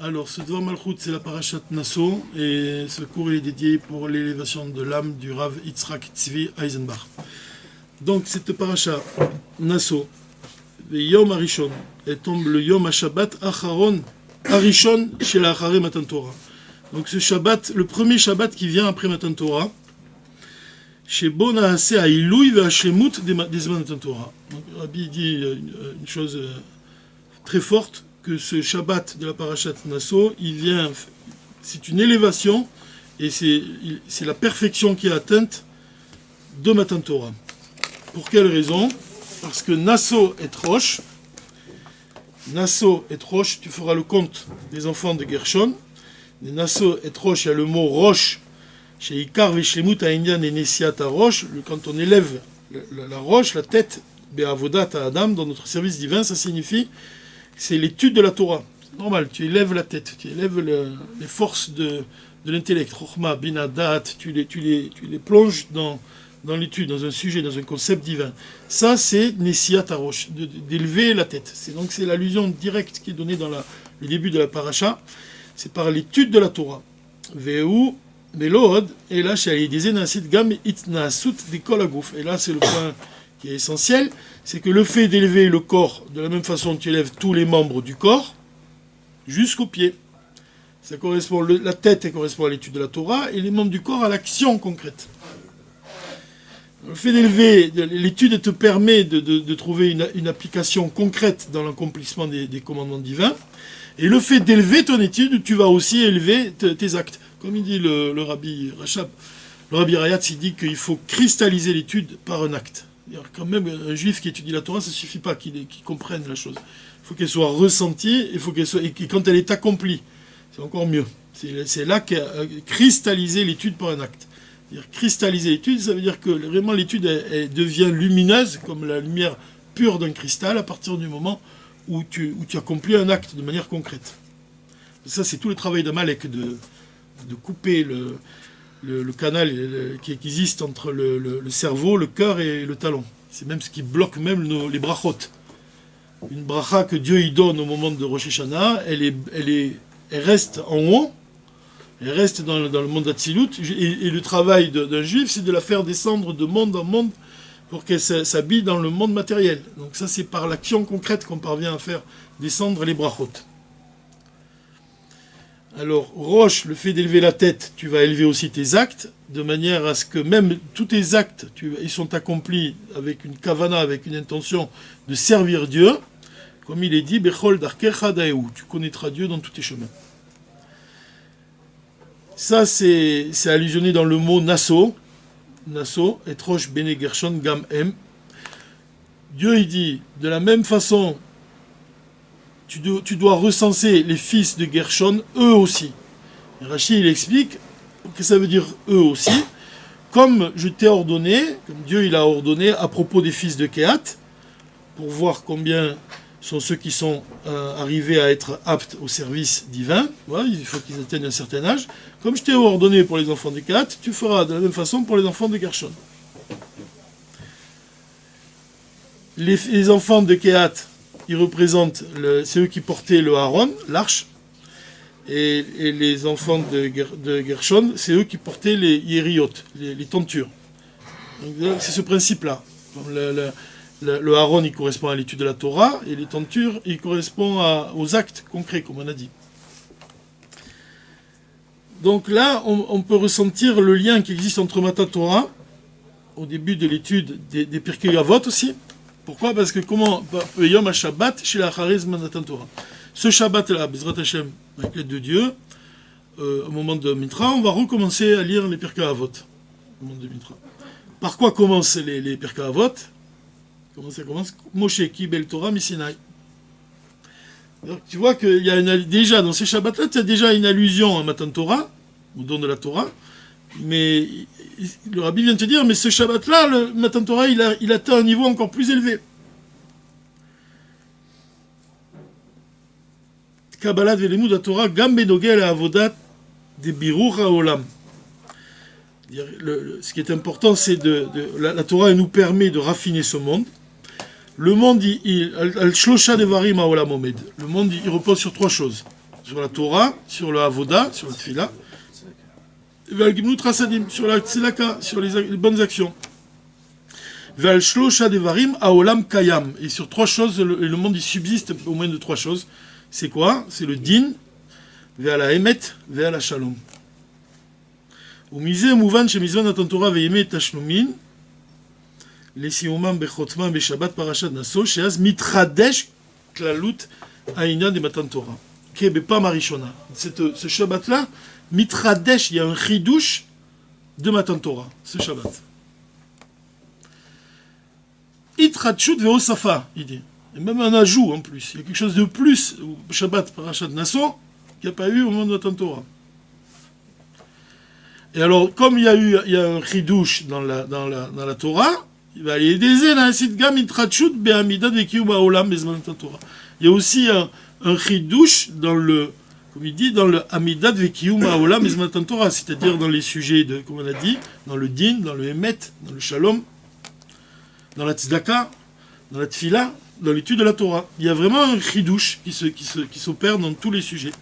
Alors, ce Dvar Malchut, c'est la parashat Nasso, et ce cours est dédié pour l'élévation de l'âme du Rav Yitzhak Tzvi Eisenbach. Donc, cette parashat Nasso, le Yom Arishon, elle tombe le Yom HaShabbat Acharon Arishon chez la Acharé Matan Torah. Donc, ce Shabbat, le premier Shabbat qui vient après Matan Torah, chez Bona Aseh Ailoui Vachemut des Zman Matan Torah. Donc, Rabbi dit une chose très forte, que ce Shabbat de la parashat Nasso, c'est une élévation et c'est la perfection qui est atteinte de Matan Torah. Pour quelle raison? Parce que Nasso et Rosh, tu feras le compte des enfants de Gershon. Nasso et Rosh, il y a le mot Rosh, chez Ikar Veshlemut Ainyan et Nesiat Rosh, quand on élève la roche, la tête, Be'avodat à Adam, dans notre service divin, ça signifie c'est l'étude de la Torah. C'est normal, tu élèves la tête, tu élèves les forces de l'intellect. Chokhmah, Binadat, tu les plonges dans l'étude, dans un sujet, dans un concept divin. Ça, c'est Nesiat Harosh, d'élever la tête. Donc c'est l'allusion directe qui est donnée dans le début de la paracha. C'est par l'étude de la Torah. Ve'u, Melod, et là, chez Aliédézé, Nasid Gam, Itnaasut, Dekol Agouf. Et là, c'est le point qui est essentiel, c'est que le fait d'élever le corps de la même façon que tu élèves tous les membres du corps, jusqu'aux pieds. Ça correspond, la tête elle correspond à l'étude de la Torah et les membres du corps à l'action concrète. Le fait d'élever, l'étude te permet de trouver une application concrète dans l'accomplissement des commandements divins. Et le fait d'élever ton étude, tu vas aussi élever tes actes. Comme il dit le Rabbi Rachab, le Rabbi Rayatz, il dit qu'il faut cristalliser l'étude par un acte. Quand même, un juif qui étudie la Torah, ça ne suffit pas qu'il comprenne la chose. Il faut qu'elle soit ressentie, et quand elle est accomplie, c'est encore mieux. C'est là qu'est cristalliser l'étude par un acte. Cristalliser l'étude, ça veut dire que vraiment l'étude elle devient lumineuse, comme la lumière pure d'un cristal, à partir du moment où tu accomplis un acte de manière concrète. Ça, c'est tout le travail d'Amalek, de couper le canal qui existe entre le cerveau, le cœur et le talon. C'est même ce qui bloque même les brachot. Une bracha que Dieu y donne au moment de Rosh Hashanah, elle reste en haut, elle reste dans le monde d'Atsilut, et le travail d'un juif, c'est de la faire descendre de monde en monde pour qu'elle s'habille dans le monde matériel. Donc ça, c'est par l'action concrète qu'on parvient à faire descendre les brachot. Alors, Roche, le fait d'élever la tête, tu vas élever aussi tes actes, de manière à ce que même tous tes actes, ils sont accomplis avec une kavana, avec une intention de servir Dieu, comme il est dit, Bechol darkecha daeu, tu connaîtras Dieu dans tous tes chemins. Ça, c'est allusionné dans le mot Nasso, et Roche bene Gershon gam em. Dieu, il dit, de la même façon, tu dois recenser les fils de Gershon, eux aussi. Et Rashi, il explique que ça veut dire eux aussi, comme je t'ai ordonné, comme Dieu il a ordonné à propos des fils de Kehat, pour voir combien sont ceux qui sont arrivés à être aptes au service divin. Voilà, il faut qu'ils atteignent un certain âge. Comme je t'ai ordonné pour les enfants de Kehat, tu feras de la même façon pour les enfants de Gershon. Les enfants de Kehat, ils représentent, c'est eux qui portaient le Aaron, l'arche, et les enfants de Gershon, c'est eux qui portaient les Yériot, les tentures. Donc, c'est ce principe-là. Le Aaron, il correspond à l'étude de la Torah, et les tentures, il correspond aux actes concrets, comme on a dit. Donc là, on peut ressentir le lien qui existe entre Matan Torah, au début de l'étude des Pirkei Avot aussi. Pourquoi? Parce que Yom HaShabbat chez la Acharé Matan Torah. Ce Shabbat-là, Bezrat Hashem, avec l'aide de Dieu, au moment de Mitra, on va recommencer à lire les Pirkei Avot. Au moment de Mitra. Par quoi commencent les Pirkei Avot? Comment ça commence? Moshe Kibel Torah Misinai. Tu vois qu'il y a déjà dans ces Shabbats-là, tu as déjà une allusion à Matan Torah, au don de la Torah, mais le Rabbi vient de te dire, mais ce Shabbat-là, le Matan Torah, il atteint un niveau encore plus élevé. Kabbalat ve'limud Torah gam benogel avodat de biruch haolam. Ce qui est important, c'est la Torah elle nous permet de raffiner ce monde. Le monde, le monde, il repose sur trois choses. sur la Torah, sur le Avoda, sur la Tfila, Val Gimlut Rasadim, sur la Tzedaka, sur les bonnes actions. Val Shlosha Devarim Aolam Kayam. Et sur 3 choses, le monde il subsiste au moins de 3 choses. C'est quoi? C'est le din, Ve'al Emet, Ve'al Shalom. Umize Mouvan Shemizvan Natan Torah Ve'yemet Tashlumin, Lesiumam Bechotma Beshabbat Parashat Naso, Sheaz Mitradesh Klalut Aïna de Matan Torah. Kebepam Arishona. Ce Shabbat-là, Mitradesh, il y a un chidouche de Matan Torah, ce Shabbat. Itratchut ve'osafa, il dit. Et même un ajout en plus. Il y a quelque chose de plus au Shabbat Parashat Naso qu'il n'y a pas eu au moment de Matan Torah. Et alors, comme il y a un chidouche dans la Torah, il va aller aider dans Sidgam Itratchut be'amidat ve'kiyum ha'olam bezman Matan Torah. Il y a aussi un chidouche dans le, comme il dit, dans le amidat ve'kiyum ha'olam bezman Matan Torah, c'est-à-dire dans les sujets de, comme on a dit, dans le din, dans le emet, dans le shalom, dans la tzedaka, dans la tfila, dans l'étude de la Torah. Il y a vraiment un chidouche qui s'opère dans tous les sujets.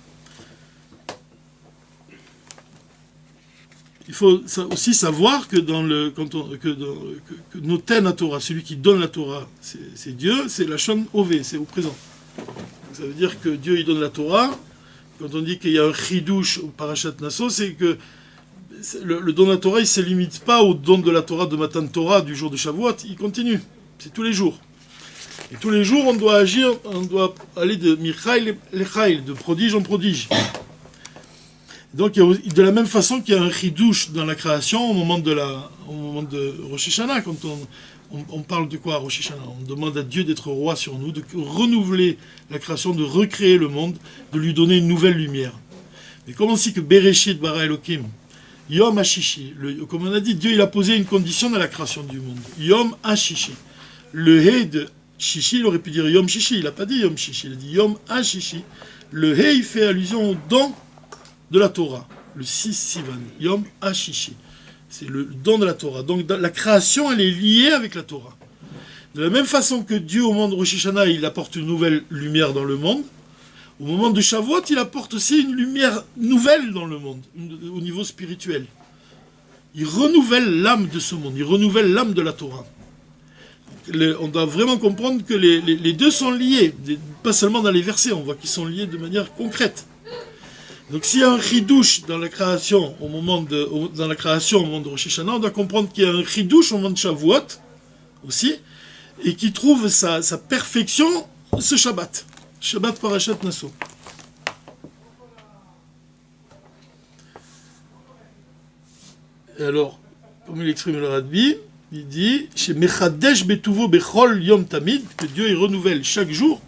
Il faut aussi savoir que que noten la Torah, celui qui donne la Torah, c'est Dieu, c'est la Shon Ové, c'est au présent. Donc ça veut dire que Dieu il donne la Torah. Quand on dit qu'il y a un chidouche au Parashat Naso, c'est que le don de la Torah, il ne se limite pas au don de la Torah de Matan Torah du jour de Shavuot, il continue. C'est tous les jours. Et tous les jours, on doit agir, on doit aller de Michaïl Lechaïl, de prodige en prodige. Donc, de la même façon qu'il y a un chidouche dans la création au moment de Rosh Hashanah, quand on parle de quoi à Rosh Hashanah? On demande à Dieu d'être roi sur nous, de renouveler la création, de recréer le monde, de lui donner une nouvelle lumière. Mais comme on sait que Bereshit bara Elokim, Yom HaShishi, comme on a dit, Dieu il a posé une condition dans la création du monde. Yom HaShishi. Le He de Shishi, il aurait pu dire Yom Shishi, il n'a pas dit Yom Shishi, il a dit Yom HaShishi. Le He, il fait allusion au don de la Torah, le 6 Sivan, Yom HaShishi. C'est le don de la Torah. Donc la création, elle est liée avec la Torah. De la même façon que Dieu, au moment de Rosh Hashanah, il apporte une nouvelle lumière dans le monde, au moment de Shavuot, il apporte aussi une lumière nouvelle dans le monde, au niveau spirituel. Il renouvelle l'âme de ce monde, il renouvelle l'âme de la Torah. On doit vraiment comprendre que les deux sont liés, pas seulement dans les versets, on voit qu'ils sont liés de manière concrète. Donc s'il y a un chidouche dans la création au moment de Rosh Hashanah, on doit comprendre qu'il y a un chidouche au moment de Shavuot aussi, et qui trouve sa perfection ce Shabbat. Shabbat Parashat Naso. Et alors, comme il exprime le Radbi, il dit chez Mechadesh Betuvo Bechol Yom Tamid, que Dieu il renouvelle chaque jour,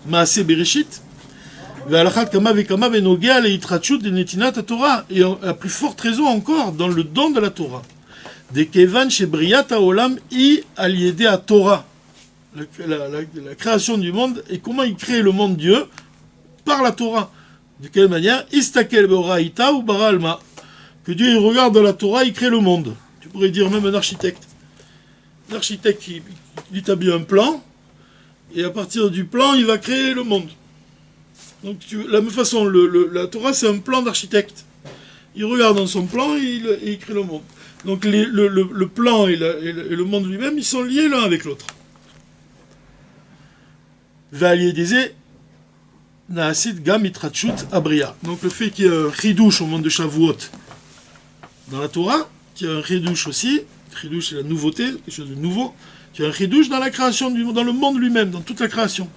Maaseh Bereshit, Ve'alachat Kama Vekama Benogea Leitratchut de Netinat Torah, et à plus forte raison encore dans le don de la Torah. De Kevan chez Briat Haolam I Aliede à Torah. La création du monde et comment il crée le monde Dieu par la Torah. De quelle manière? Istakel be'oraïta ou bara alma. Que Dieu il regarde dans la Torah, il crée le monde. Tu pourrais dire même un architecte. L'architecte il établit un plan et à partir du plan il va créer le monde. Donc de la même façon, la Torah c'est un plan d'architecte. Il regarde dans son plan et il crée le monde. Donc le plan et le monde lui-même ils sont liés l'un avec l'autre. Valier disait Naasid Gam Itratchut Abria. Donc le fait qu'il y ait un chidouche au moment de Shavuot dans la Torah, qu'il y a un chidouche aussi, chidouche c'est la nouveauté, quelque chose de nouveau, qu'il y a un chidouche dans la création, dans le monde lui-même, dans toute la création.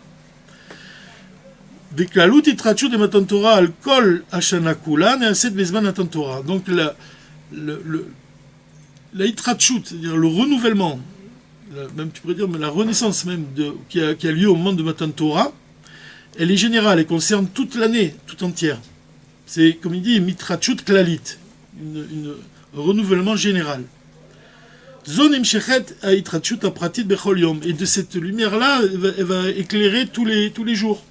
Beklalut Itratchut de Matan Torah al Kol Hashana Kula Naasid Bezman Matan Torah. Donc la Itratchut, c'est-à-dire le renouvellement, même tu pourrais dire la renaissance même qui a lieu au moment de Matan Torah, elle est générale, elle concerne toute l'année, tout entière. C'est, comme il dit, Mitrachut Klalit, un renouvellement général. Zon imshechet aitrachut apratit bechol yom. Et de cette lumière-là, elle va éclairer tous les jours.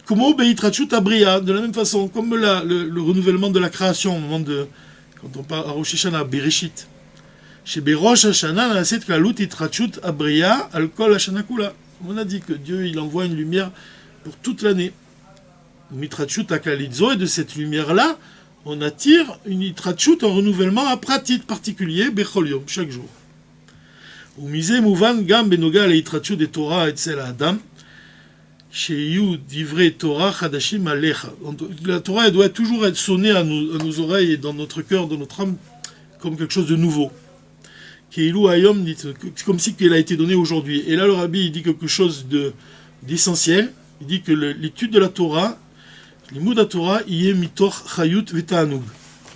Como beitrachut abria, de la même façon, comme le renouvellement de la création, au moment de, quand on parle à Rosh Hashanah, Bereshit. Chez Berosh Hashanah, la cette kalut itrachut abria al kol Hashanah kula. On a dit que Dieu il envoie une lumière pour toute l'année. Mitratchut akalidzo, et de cette lumière-là, on attire une itratchut, un renouvellement à pratique particulier, bechol yom, chaque jour. Ou misé mouvan gam benoga le itratchut de Torah et sel adam, sheyu divrei Torah chadashim alecha. La Torah, elle doit toujours être sonnée à nos oreilles et dans notre cœur, dans notre âme, comme quelque chose de nouveau. Keilou ayom, c'est comme si elle a été donnée aujourd'hui. Et là, le rabbi, il dit quelque chose d'essentiel. Il dit que l'étude de la Torah, l'imoud de la Torah, y est mitor chayut v'ta'anug.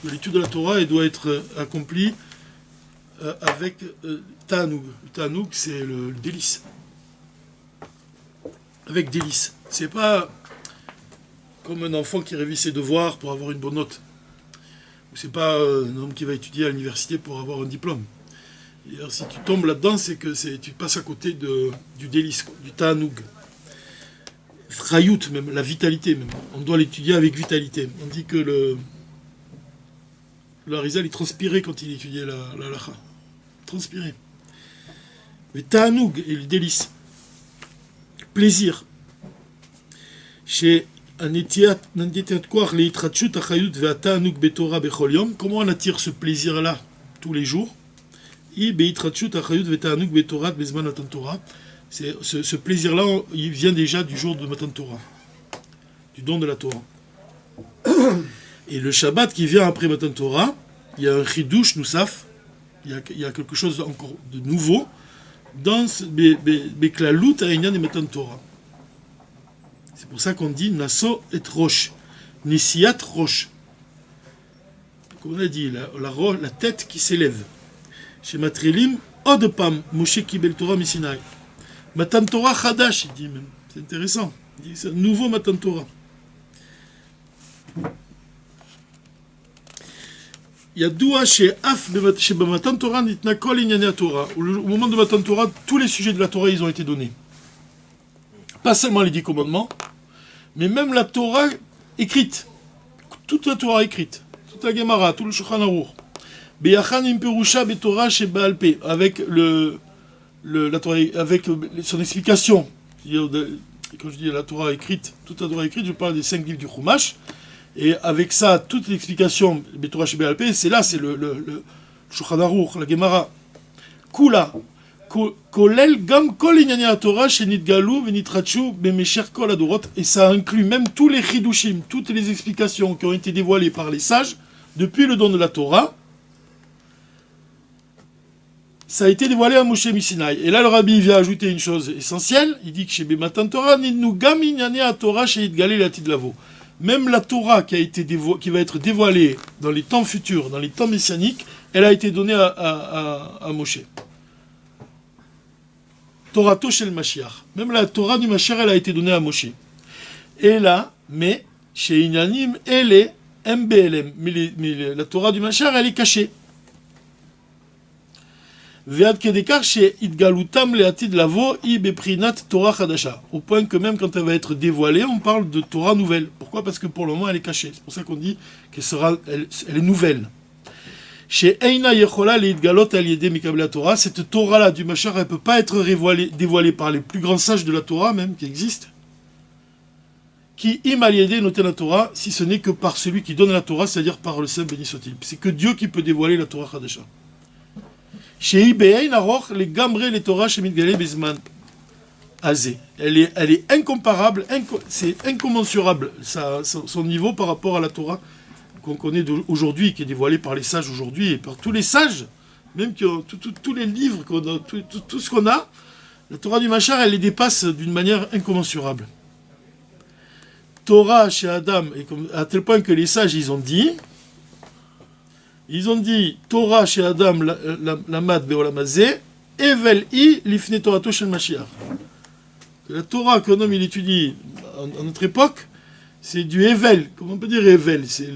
L'étude de la Torah, elle doit être accomplie avec ta'anug. Ta'anug, c'est le délice. Avec délice. C'est pas comme un enfant qui révise ses devoirs pour avoir une bonne note. C'est pas un homme qui va étudier à l'université pour avoir un diplôme. Et alors, si tu tombes là-dedans, c'est que tu passes à côté du délice, du ta'anug. Chayut, même, la vitalité, même. On doit l'étudier avec vitalité. On dit que le Arizal, il transpirait quand il étudiait la halakha. Transpirait. Mais ta'anoug, et le délice. Plaisir. Chez comment on attire ce plaisir-là tous les jours? Ce plaisir-là, il vient déjà du jour de Matan Torah, du don de la Torah. Et le Shabbat qui vient après Matan Torah, il y a un chidouche nusaf, il y a quelque chose encore de nouveau dans Beklalut Aïnyan et Matan Torah. C'est pour ça qu'on dit Naso et Rosh, Nesiat Rosh. Comme on a dit, la tête qui s'élève. Chez Matrilim, Odepam, Moshe Kibel Torah Misinai. Matan Torah Chadash, il dit même. C'est intéressant. Il dit c'est un nouveau Matan Torah. Yadoua chez Af, chez Matan Torah, Nitna Kol Inyane Torah. Au moment de Matan Torah, tous les sujets de la Torah, ils ont été donnés. Pas seulement les 10 commandements, mais même la Torah écrite. Toute la Torah écrite. Toute la Gemara, tout le Shulchan Aruch. Beyachan Imperusha Betorah chez Baal Peh. Avec la Torah, avec son explication. Quand je dis la Torah écrite, toute la Torah écrite, je parle des 5 livres du Chumash. Et avec ça, toute l'explication, Betorah chez Baal Peh, c'est le Shulchan Aruch, la Gemara. Kula. Kolel gam kol inyani haTorah shenitgalu v'nitrachu b'mesher kol adorot, et ça inclut même tous les chidushim, toutes les explications qui ont été dévoilées par les sages depuis le don de la Torah. Ça a été dévoilé à Moshe Misinaï. Et là, le rabbi vient ajouter une chose essentielle. Il dit que chez Matan Torah, nidnu gam inyani haTorah shenitgalé latid lavo. Même la Torah qui va être dévoilée dans les temps futurs, dans les temps messianiques, elle a été donnée à Moshe. Torato chez le Mashiach. Même la Torah du Mashiach, elle a été donnée à Moshe. Et là, mais, chez Inyanim, elle est MBLM. Mais la Torah du Mashiach, elle est cachée. Ve'ad kedekar chez Idgalutam le'atid lavo i beprinat Torah chadasha. Au point que même quand elle va être dévoilée, on parle de Torah nouvelle. Pourquoi? Parce que pour le moment, elle est cachée. C'est pour ça qu'on dit qu'elle est nouvelle. Chez Eina Yechola le'idgalot al yedei mikabel Torah, cette Torah-là du Mashiach, elle ne peut pas être dévoilée par les plus grands sages de la Torah, même, qui existent. Qui im al yedei noten la Torah, si ce n'est que par celui qui donne la Torah, c'est-à-dire par le Saint béni soit-il. C'est que Dieu qui peut dévoiler la Torah Chadasha. Chez Ibein Aroch, les Gamre, les Torah, chez Midgale Bezman Azé. Elle est incomparable, c'est incommensurable, son niveau par rapport à la Torah qu'on connaît aujourd'hui, qui est dévoilée par les sages aujourd'hui, et par tous les sages, même tous les livres, tout ce qu'on a, la Torah du Mashiach, elle les dépasse d'une manière incommensurable. Torah chez Adam, à tel point que les sages, ils ont dit, Torah chez Adam, la mad beolamazé, Evel i lifne Torato shel Mashiach. La Torah qu'un homme il étudie en notre époque, c'est du Evel. Comment on peut dire Evel? C'est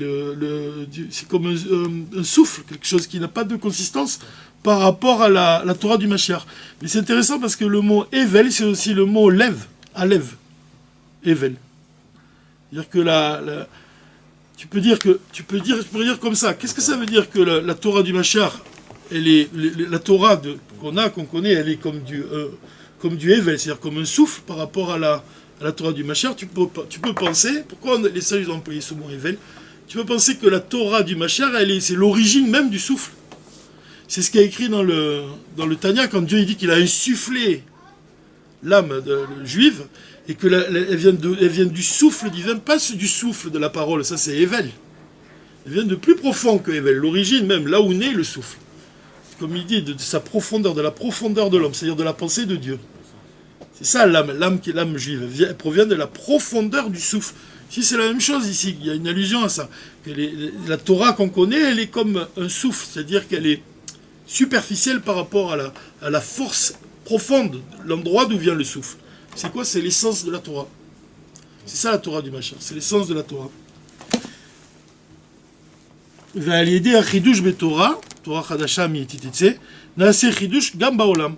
c'est comme un souffle, quelque chose qui n'a pas de consistance par rapport à la Torah du Mashiach. Mais c'est intéressant parce que le mot Evel, c'est aussi le mot lève, à lève. Evel. C'est-à-dire que tu peux dire comme ça. Qu'est-ce que ça veut dire que la Torah du Mashiach, la Torah qu'on connaît, elle est comme du Evel, c'est-à-dire comme un souffle par rapport à à la Torah du Mashiach, tu peux penser, pourquoi les sages ont employé ce mot Evel, tu peux penser que la Torah du Mashiach, c'est l'origine même du souffle. C'est ce qui est écrit dans le Tanya, quand Dieu il dit qu'il a insufflé l'âme juive, et que elle vient du souffle divin, pas du souffle de la parole, ça c'est Evel. Elle vient de plus profond que Evel, l'origine même, là où naît le souffle. Comme il dit, de sa profondeur, de la profondeur de l'homme, c'est-à-dire de la pensée de Dieu. C'est ça l'âme qui est l'âme juive, elle provient de la profondeur du souffle. Ici c'est la même chose, ici, il y a une allusion à ça. Que la Torah qu'on connaît, elle est comme un souffle, c'est-à-dire qu'elle est superficielle par rapport à la force profonde, l'endroit d'où vient le souffle. C'est quoi? C'est l'essence de la Torah. C'est ça la Torah du Mashiach, c'est l'essence de la Torah. Ve'al-yedei ha-chidush beTorah, Torah chadasha mi-tititze, na'aseh chidush gam ba'olam.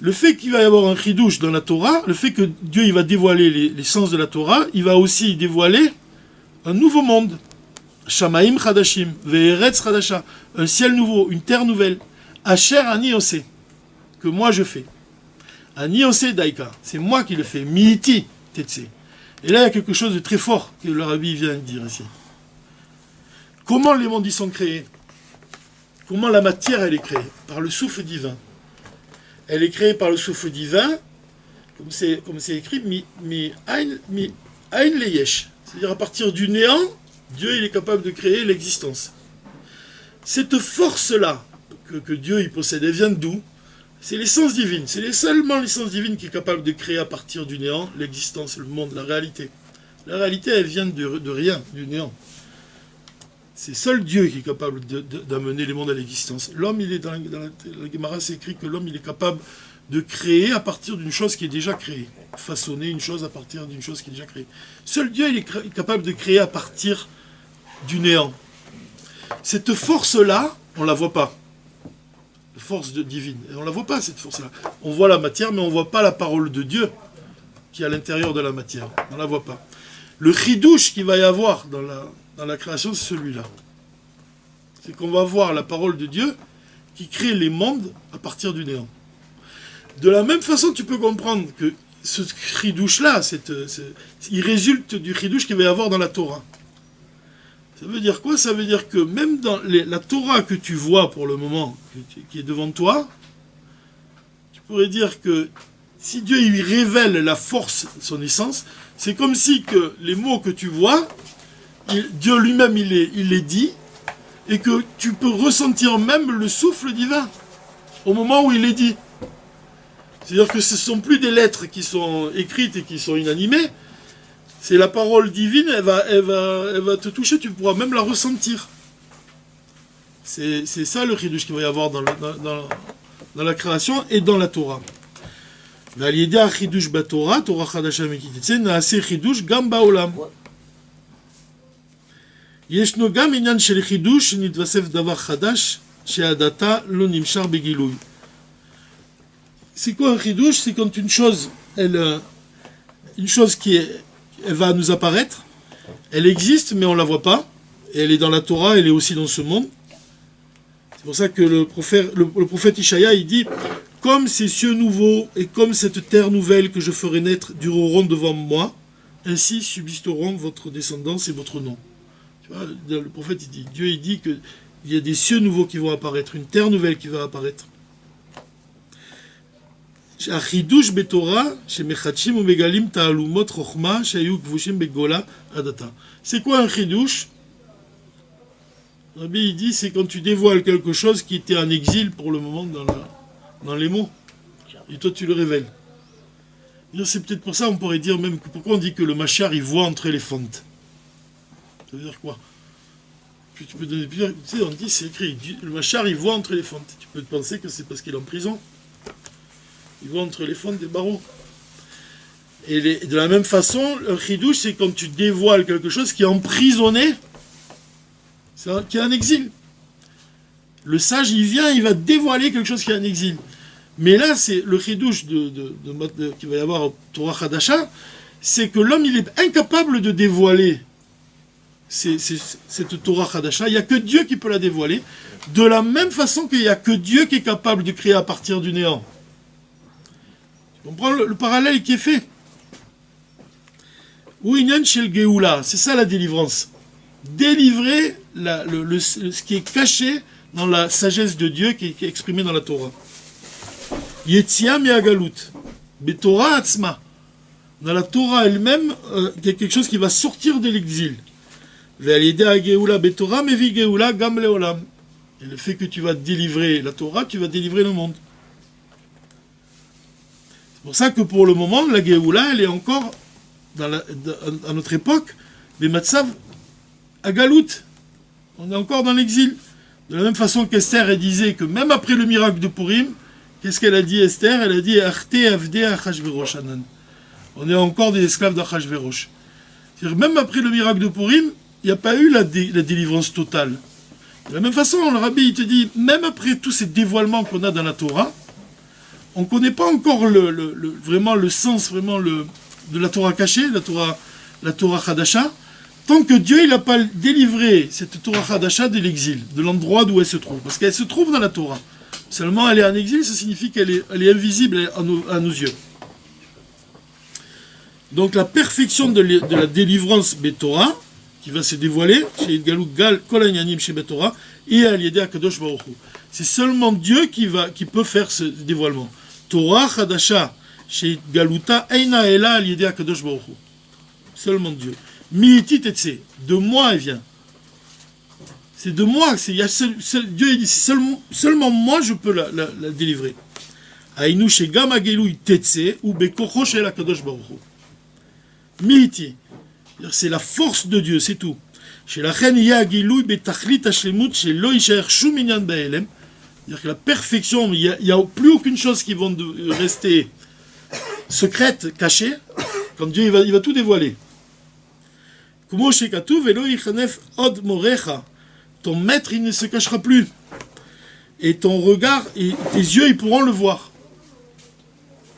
Le fait qu'il va y avoir un chidush dans la Torah, le fait que Dieu il va dévoiler l'essence de la Torah, il va aussi dévoiler un nouveau monde. Shamaim chadashim, ve'eretz chadasha, un ciel nouveau, une terre nouvelle. Asher ani oseh, que moi je fais. Ani oseh daika, c'est moi qui le fais. Miiti tetse. Et là il y a quelque chose de très fort que le Rabbi vient de dire ici. Comment les mondes y sont créés? Comment la matière elle est créée? Par le souffle divin. Elle est créée par le souffle divin, comme c'est écrit, mi ain leyesh. C'est-à-dire à partir du néant, Dieu il est capable de créer l'existence. Cette force-là que Dieu il possède, elle vient d'où? C'est l'essence divine. C'est seulement l'essence divine qui est capable de créer à partir du néant l'existence, le monde, la réalité. La réalité, elle vient de rien, du néant. C'est seul Dieu qui est capable d'amener les mondes à l'existence. L'homme, il est dans la Gemara, c'est écrit que l'homme, il est capable de créer à partir d'une chose qui est déjà créée. Façonner une chose à partir d'une chose qui est déjà créée. Seul Dieu, il est capable de créer à partir du néant. Cette force-là, on ne la voit pas. La force divine. Et on ne la voit pas, cette force-là. On voit la matière, mais on ne voit pas la parole de Dieu qui est à l'intérieur de la matière. On ne la voit pas. Le chidouche qu'il va y avoir dans la création, c'est celui-là. C'est qu'on va voir la parole de Dieu qui crée les mondes à partir du néant. De la même façon, tu peux comprendre que ce chidouche-là, il résulte du chidouche qu'il va y avoir dans la Torah. Ça veut dire quoi? Ça veut dire que même dans la Torah que tu vois pour le moment, qui est devant toi, tu pourrais dire que si Dieu lui révèle la force de son essence, c'est comme si que les mots que tu vois, Dieu lui-même il les dit, et que tu peux ressentir même le souffle divin au moment où il les dit. C'est-à-dire que ce ne sont plus des lettres qui sont écrites et qui sont inanimées, c'est la parole divine, elle va te toucher, tu pourras même la ressentir. C'est ça le chidouche qu'il va y avoir dans la création et dans la Torah. ועל-ידי החידוש בתורה, תורה חדשה מקיתצא, נעשה חידוש גם בעולם. ישנו גם עניין של חידוש שנתווסף דבר חדש, שהדתה לא נמשך בגילוי. C'est quoi un chidouche? C'est quand une chose elle va nous apparaître, elle existe mais on ne la voit pas, et elle est dans la Torah, elle est aussi dans ce monde. C'est pour ça que le prophète Ishaïa, il dit: comme ces cieux nouveaux et comme cette terre nouvelle que je ferai naître dureront devant moi, ainsi subsisteront votre descendance et votre nom. Tu vois, le prophète, il dit, Dieu il dit qu'il y a des cieux nouveaux qui vont apparaître, une terre nouvelle qui va apparaître. החידוש בתורה שמחדשים ומגלים תעלומות חוכמה שהיו כבושים בגולה עדתה. C'est quoi un chidouche? Rabbi il dit c'est quand tu dévoiles quelque chose qui était en exil pour le moment dans les mots et toi tu le révèles. C'est peut-être pour ça on pourrait dire même que pourquoi on dit que le Machar il voit entre les fentes. Ça veut dire quoi? Tu peux donner plusieurs, tu sais, on dit c'est écrit le Machar il voit entre les fentes. Tu peux penser que c'est parce qu'il est en prison. Il voit entre les fentes des barreaux. Et de la même façon, un chidouche, c'est quand tu dévoiles quelque chose qui est emprisonné, qui est en exil. Le sage, il vient, il va dévoiler quelque chose qui est en exil. Mais là, c'est le chidouche qu'il va y avoir au Torah Chadasha, c'est que l'homme, il est incapable de dévoiler cette Torah Chadasha. Il n'y a que Dieu qui peut la dévoiler. De la même façon qu'il n'y a que Dieu qui est capable de créer à partir du néant. Tu comprends le parallèle qui est fait? ou Inyan Shel Geoula. C'est ça la délivrance. Délivrer ce qui est caché dans la sagesse de Dieu qui est exprimée dans la Torah. Yetzia Me'agalut. Betorah Atzma. Dans la Torah elle-même, il y a quelque chose qui va sortir de l'exil. Ve'alidea Geoula Betorah Mevi Geoula Gam Leolam. Et le fait que tu vas délivrer la Torah, tu vas délivrer le monde. C'est pour ça que pour le moment, la Geoula, elle est encore, à notre époque, des Matsav à Galout. On est encore dans l'exil. De la même façon qu'Esther, elle disait que même après le miracle de Purim, qu'est-ce qu'elle a dit Esther? Elle a dit Arte Avde Achashverosh Anan. On est encore des esclaves d'Achashverosh. C'est-à-dire même après le miracle de Purim, il n'y a pas eu la délivrance totale. De la même façon, le rabbi il te dit, même après tous ces dévoilements qu'on a dans la Torah, on ne connaît pas encore vraiment le sens de la Torah cachée, la Torah Hadasha, tant que Dieu n'a pas délivré cette Torah Hadasha de l'exil, de l'endroit d'où elle se trouve. Parce qu'elle se trouve dans la Torah. Seulement elle est en exil, ça signifie qu'elle est invisible à nos yeux. Donc la perfection de la délivrance Betorah, qui va se dévoiler chez Galou Gal Kolanyanim chez Betorah et à l'Yedea Kadosh Baruch Hu. C'est seulement Dieu qui peut faire ce dévoilement. Torah Hadasha chez Galuta Eina Ela à l'Yedea Kadosh Baruch Hu. Seulement Dieu. Miiti Tetse, de moi elle vient. C'est de moi, Dieu dit, c'est seulement moi je peux la délivrer. Aïnou chez Gama Gelou Tetse ou Bekocho chez la Kadosh Baruch Hu. Miiti. C'est la force de Dieu, c'est tout. Chez la reine Yagilou betachlit hashlemut chez loisher shuminyan be'elem. C'est-à-dire que la perfection, il n'y a plus aucune chose qui va rester secrète, cachée. Quand Dieu il va tout dévoiler. Kumo shekatuv velo yichanef od morecha. Ton maître il ne se cachera plus. Et ton regard et tes yeux ils pourront le voir.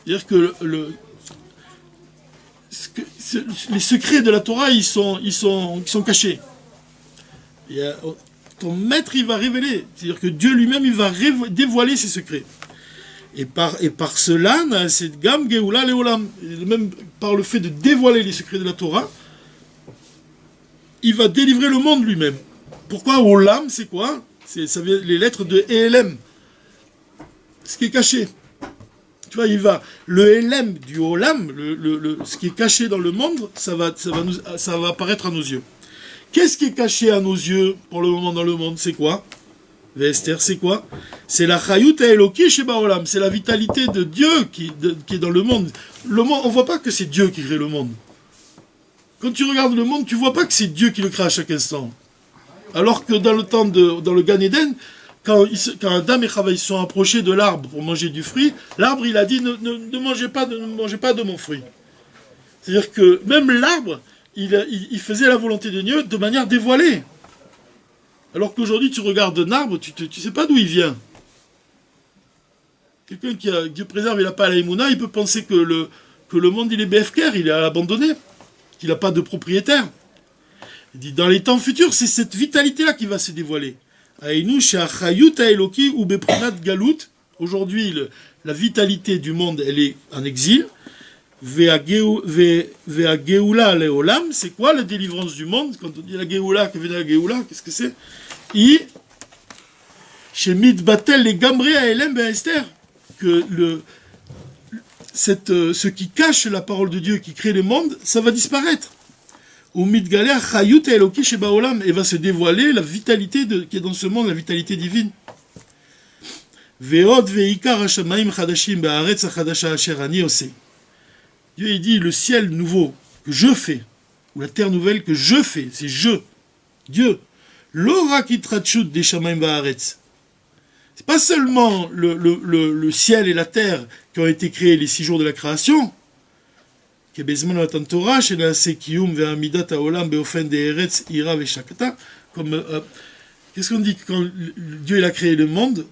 C'est-à-dire que les secrets de la Torah, ils sont cachés. Ton maître, il va révéler. C'est-à-dire que Dieu lui-même, il va dévoiler ses secrets. Et par cela, cette gamme, Geoula, Leolam, même par le fait de dévoiler les secrets de la Torah, il va délivrer le monde lui-même. Pourquoi Olam, c'est quoi? Ça vient les lettres de ELM. Ce qui est caché. Tu vois, le LM du Olam, ce qui est caché dans le monde, ça va apparaître à nos yeux. Qu'est-ce qui est caché à nos yeux pour le moment dans le monde? C'est quoi? Esther, c'est quoi? C'est la Chayut Eloki Sheba Olam, c'est la vitalité de Dieu qui est dans le monde. Le monde, on ne voit pas que c'est Dieu qui crée le monde. Quand tu regardes le monde, tu ne vois pas que c'est Dieu qui le crée à chaque instant. Alors que dans le Gan Eden, quand Adam et Chava ils se sont approchés de l'arbre pour manger du fruit, l'arbre il a dit ne mangez pas de mon fruit. C'est-à-dire que même l'arbre, il faisait la volonté de Dieu de manière dévoilée. Alors qu'aujourd'hui tu regardes un arbre, tu sais pas d'où il vient. Quelqu'un Dieu préserve, il n'a pas la Emouna, il peut penser que le monde il est BFKR, il est abandonné, qu'il n'a pas de propriétaire. Il dit dans les temps futurs, c'est cette vitalité-là qui va se dévoiler. Aujourd'hui, la vitalité du monde, elle est en exil. C'est quoi la délivrance du monde? Quand on dit la Geoula, que vient la Geoula, qu'est-ce que c'est? Chez Midbatel, les Gamré à Elem ben Esther, que ce qui cache la parole de Dieu, qui crée le monde, ça va disparaître. Ou Midgaler Chayut Eloki Sheba Olam, et va se dévoiler la vitalité qui est dans ce monde, la vitalité divine. Ve'od ve'ikar hashamaim chadashim be'aretz hachadasha asher ani oseh. Dieu il dit le ciel nouveau que je fais, ou la terre nouvelle que je fais, c'est je, Dieu. Lo rak itrachut de shamaim ba'aretz. C'est pas seulement le ciel et la terre qui ont été créés les 6 jours de la création. Comme qu'est-ce qu'on dit quand Dieu il a créé le monde,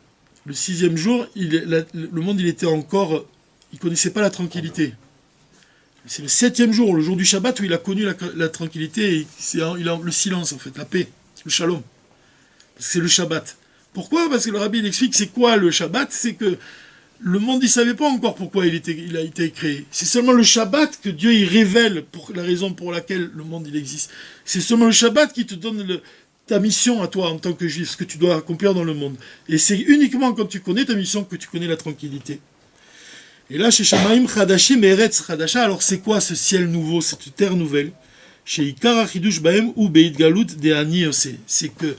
le 6e jour, le monde il était encore, il connaissait pas la tranquillité. C'est le 7e jour, le jour du Shabbat, où il a connu la tranquillité, et il a le silence en fait, la paix, le shalom. Parce que c'est le Shabbat. Pourquoi? Parce que le rabbi il explique c'est quoi le Shabbat, c'est que le monde, il ne savait pas encore pourquoi il a été créé. C'est seulement le Shabbat que Dieu il révèle pour la raison pour laquelle le monde il existe. C'est seulement le Shabbat qui te donne ta mission à toi en tant que juif, ce que tu dois accomplir dans le monde. Et c'est uniquement quand tu connais ta mission que tu connais la tranquillité. Et là, chez Shamaim Chadashim Eretz Chadasha, alors c'est quoi ce ciel nouveau, cette terre nouvelle? Chez Ikar Achidush Baem ou Beit Galut de Ani Ose. C'est que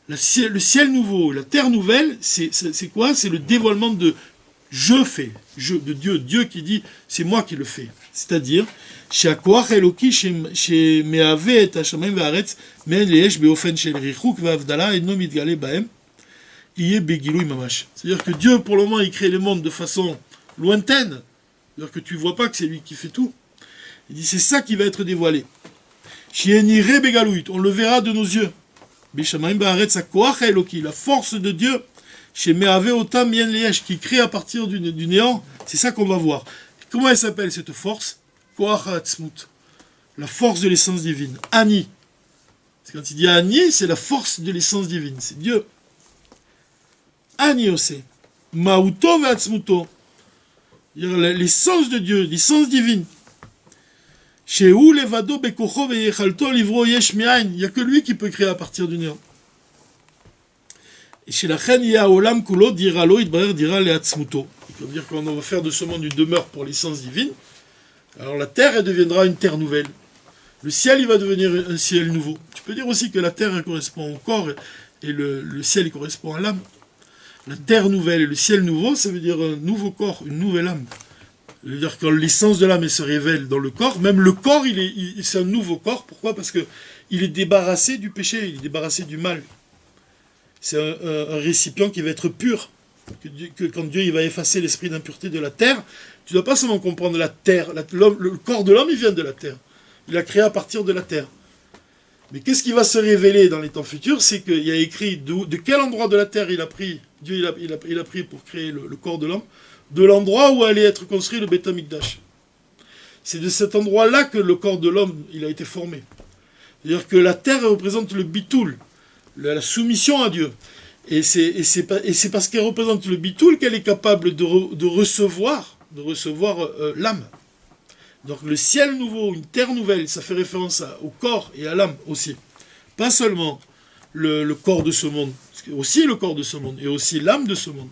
le ciel nouveau, la terre nouvelle, c'est quoi? C'est le dévoilement de je fais, de Dieu. Dieu qui dit c'est moi qui le fais. C'est-à-dire, chez Akoach Eloki, chez Meave et Hashamaim Vaaretz, Men Leesh Beofen Shel Richuk Vavdala et Nomit Gale Baem, Iye Begilou Mamash. C'est-à-dire que Dieu, pour le moment, il crée le monde de façon lointaine. C'est-à-dire que tu ne vois pas que c'est lui qui fait tout. Il dit c'est ça qui va être dévoilé. Shienire Begalouit, on le verra de nos yeux. Beshamaim Baaretz Akoach Eloki, la force de Dieu. Chez Meave Otam Yen Leesh, qui crée à partir du néant, c'est ça qu'on va voir. Comment elle s'appelle cette force? Koach Ha'atzmut, la force de l'essence divine. Ani. Quand il dit Ani, c'est la force de l'essence divine, c'est Dieu. Ani Ose. Ma'uto ve'atzmuto. L'essence de Dieu, l'essence divine. Chez où levado bekocho ve'yechalto livro yesh mi'ain. Il n'y a que lui qui peut créer à partir du néant. Et chez la reine, il y a Olam Kulo, dira lo, idbarer, dira le Hatzmuto. C'est-à-dire qu'on va faire de ce monde une demeure pour l'essence divine. Alors la terre, elle deviendra une terre nouvelle. Le ciel, il va devenir un ciel nouveau. Tu peux dire aussi que la terre, elle correspond au corps et le ciel, il correspond à l'âme. La terre nouvelle et le ciel nouveau, ça veut dire un nouveau corps, une nouvelle âme. Ça veut dire que quand l'essence de l'âme, elle se révèle dans le corps, même le corps, c'est un nouveau corps. Pourquoi? Parce qu'il est débarrassé du péché, il est débarrassé du mal. C'est un récipient qui va être pur. Que quand Dieu il va effacer l'esprit d'impureté de la terre, tu ne dois pas seulement comprendre la terre. Le corps de l'homme, il vient de la terre. Il l'a créé à partir de la terre. Mais qu'est-ce qui va se révéler dans les temps futurs? C'est qu'il y a écrit de quel endroit de la terre il a pris, Dieu il a pris pour créer le corps de l'homme, de l'endroit où allait être construit le Beth Amikdash. C'est de cet endroit-là que le corps de l'homme il a été formé. C'est-à-dire que la terre représente le bitoul, la soumission à Dieu. Et c'est parce qu'elle représente le bitoul qu'elle est capable de recevoir l'âme. Donc le ciel nouveau, une terre nouvelle, ça fait référence au corps et à l'âme aussi. Pas seulement le corps de ce monde, aussi le corps de ce monde et aussi l'âme de ce monde.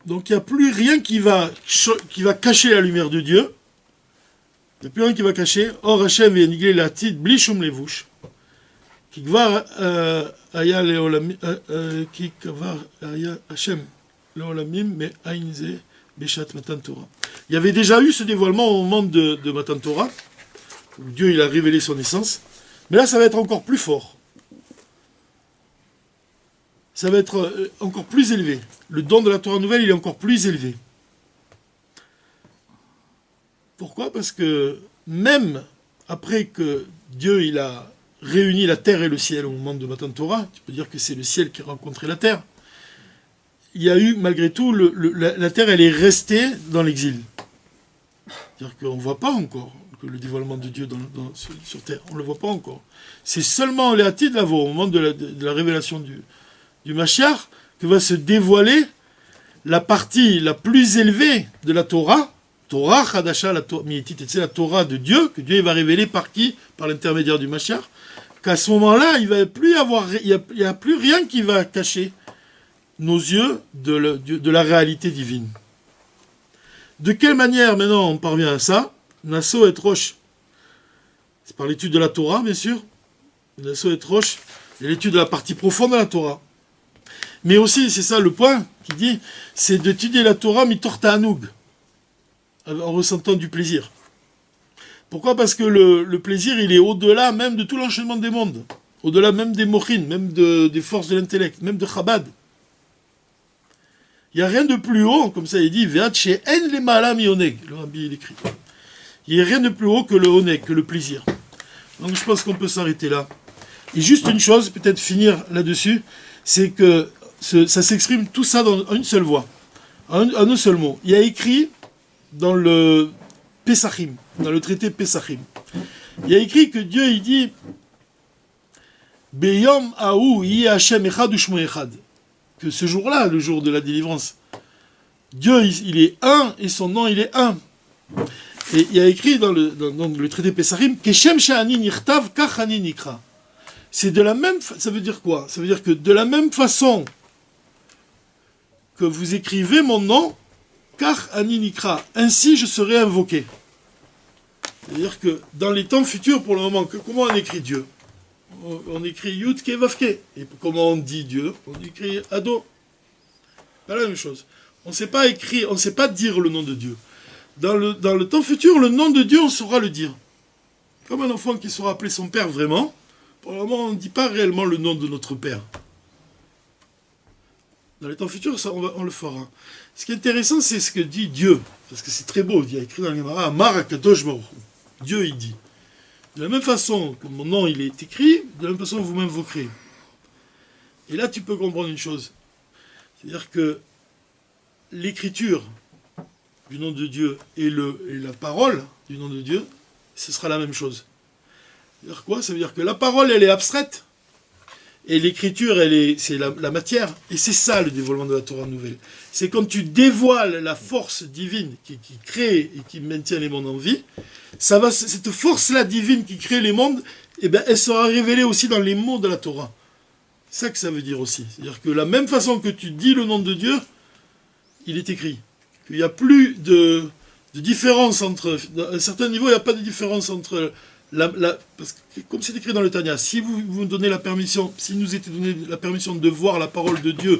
Donc il n'y a plus rien qui va cacher la lumière de Dieu. Il n'y a plus rien qui va cacher. Or Hashem vient nigler la tite blishum levouche. Qui kvar aya leolamim, qui kvar aya Hashem leolamim, mais ainze beshat matan Torah. Il y avait déjà eu ce dévoilement au moment de Matan Torah, où Dieu il a révélé son essence. Mais là, ça va être encore plus fort. Ça va être encore plus élevé. Le don de la Torah nouvelle, il est encore plus élevé. Pourquoi? Parce que même après que Dieu il a réuni la terre et le ciel au moment de Matan Torah, tu peux dire que c'est le ciel qui a rencontré la terre, il y a eu malgré tout, la terre elle est restée dans l'exil. C'est-à-dire qu'on ne voit pas encore que le dévoilement de Dieu sur terre, on ne le voit pas encore. C'est seulement les Hatid là au moment de la révélation du Mashiach que va se dévoiler la partie la plus élevée de la Torah, Torah Chadasha, la Torah de Dieu, que Dieu va révéler par qui? Par l'intermédiaire du Mashiach. Qu'à ce moment-là, il n'y a plus rien qui va cacher nos yeux de la réalité divine. De quelle manière, maintenant, on parvient à ça? Nasso et Roche. C'est par l'étude de la Torah, bien sûr. Nasso et Roche, et l'étude de la partie profonde de la Torah. Mais aussi, c'est ça le point qui dit, c'est d'étudier la Torah mitor ta'anoug, en ressentant du plaisir. Pourquoi? Parce que le plaisir, il est au-delà même de tout l'enchaînement des mondes, au-delà même des mochines, même des forces de l'intellect, même de Chabad. Il n'y a rien de plus haut, comme ça il dit, Ve'at she'en le ma'ala mi oneg, le Rabbi il écrit. Il n'y a rien de plus haut que le oneg, que le plaisir. Donc je pense qu'on peut s'arrêter là. Et juste une chose, peut-être finir là-dessus, c'est que ça s'exprime tout ça en une seule voix, en un seul mot. Il y a écrit dans le Pesachim, dans le traité Pesachim, il y a écrit que Dieu il dit Beyom Aou Yi Hashem Echad Ushmo Echad. Que ce jour-là, le jour de la délivrance, Dieu, il est un et son nom, il est un. Et il y a écrit dans le traité Pesarim, Keshem Sha'ani Nirtav Kach Ani Nikra. C'est de la même, ça veut dire quoi? Ça veut dire que de la même façon que vous écrivez mon nom, Kach Ani Nikra, ainsi je serai invoqué. C'est-à-dire que dans les temps futurs, pour le moment, comment on écrit Dieu? On écrit Yud Ke Vav Ke. Et comment on dit Dieu? On écrit Ado. Pas la même chose. On ne sait pas écrire, on ne sait pas dire le nom de Dieu. Dans le temps futur, le nom de Dieu, on saura le dire. Comme un enfant qui saura appeler son père vraiment, pour le moment, on ne dit pas réellement le nom de notre père. Dans les temps futurs, ça, on le fera. Ce qui est intéressant, c'est ce que dit Dieu. Parce que c'est très beau. Il y a écrit dans le Gemara, Amar HaKadosh Baruch Hu. Dieu, il dit. De la même façon que mon nom, il est écrit, de la même façon, vous m'invoquerez. Et là, tu peux comprendre une chose. C'est-à-dire que l'écriture du nom de Dieu et la parole du nom de Dieu, ce sera la même chose. C'est-à-dire quoi? Ça veut dire que la parole, elle est abstraite, et l'écriture, c'est la matière, et c'est ça le dévoilement de la Torah nouvelle. C'est quand tu dévoiles la force divine qui crée et qui maintient les mondes en vie, cette force-là divine qui crée les mondes, eh ben, elle sera révélée aussi dans les mots de la Torah. C'est ça que ça veut dire aussi. C'est-à-dire que la même façon que tu dis le nom de Dieu, il est écrit. Il n'y a plus de différence entre... À un certain niveau, il n'y a pas de différence entre... parce que, comme c'est écrit dans le Tanya, si vous donnez la permission, si nous était donné la permission de voir la parole de Dieu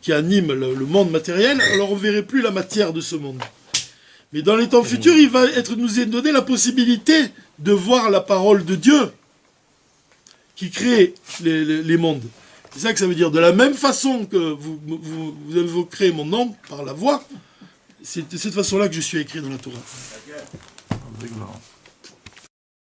qui anime le monde matériel, alors on ne verrait plus la matière de ce monde. Mais dans les temps futurs, il va nous est donné la possibilité de voir la parole de Dieu qui crée les mondes. C'est ça que ça veut dire. De la même façon que vous invoquerez mon nom par la voix, c'est de cette façon-là que je suis écrit dans la Torah.